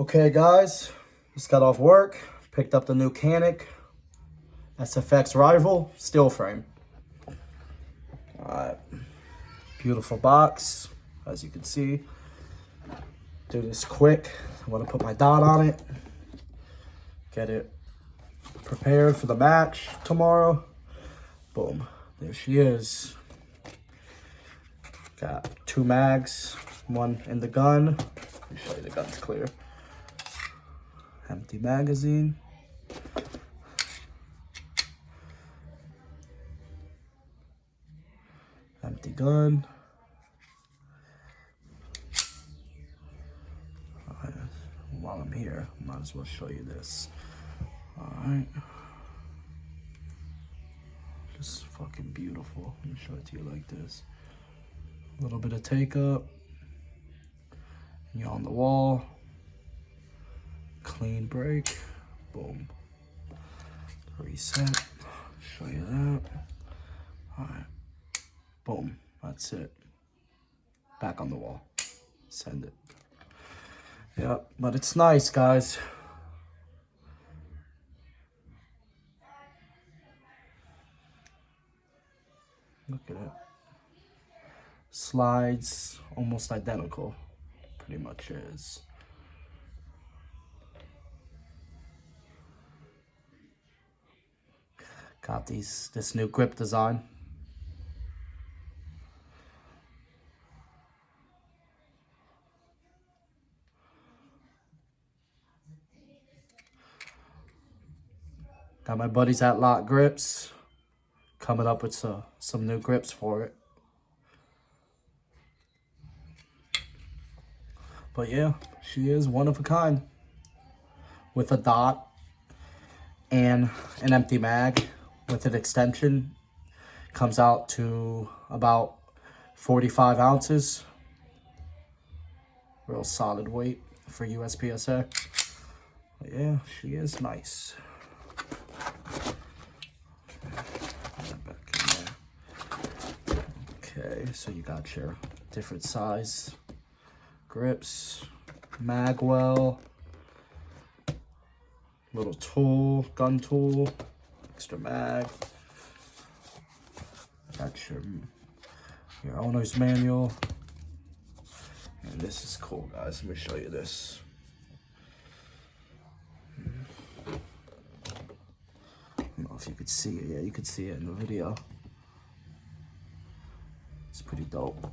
Okay guys, just got off work, picked up the new Canik SFX Rival steel frame. Alright, beautiful box, as you can see. Do this quick. I want to put my dot on it, get it prepared for the match tomorrow. Boom, there she is. Got 2 mags, one in the gun. Let me show you the gun's clear. Empty magazine. Empty gun. Alright, while I'm here, might as well show you this. Alright. Just fucking beautiful. Let me show it to you like this. A little bit of take up. You're on the wall. Clean break. Boom. Reset. Show you that. Alright. Boom. That's it. Back on the wall. Send it. Yep. But it's nice, guys. Look at it. Slides almost identical. Pretty much is. Got this new grip design. Got my buddies at Lot Grips coming up with some new grips for it. But yeah, she is one of a kind. With a dot and an empty mag with an extension. Comes out to about 45 ounces. Real solid weight for USPSA. But yeah, she is nice. Okay, so you got your different size grips, mag well, little tool, gun tool, extra mag. Got your owner's manual. And this is cool, guys. Let me show you this. I don't know if you could see it. Yeah, you could see it in the video. It's pretty dope.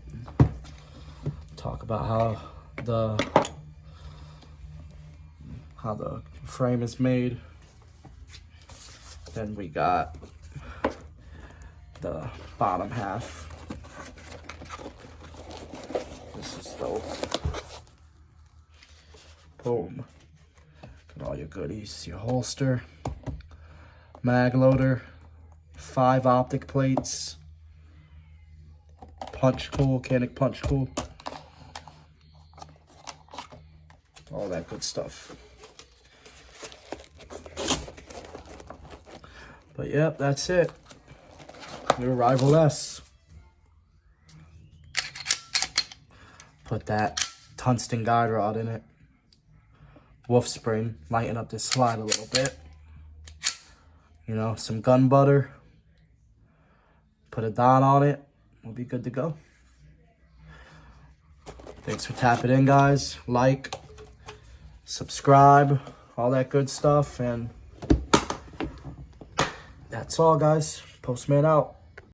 Talk about how the frame is made. Then we got the bottom half. This is dope. Boom. Got all your goodies, your holster, mag loader, 5 optic plates, punch tool, Canik punch tool. All that good stuff. But yep, that's it. Your Rival S. Put that tungsten guide rod in it. Wolf spring, lighten up this slide a little bit. You know, some gun butter. Put a dot on it. We'll be good to go. Thanks for tapping in, guys. Like, subscribe, all that good stuff. And that's all, guys. Postman out.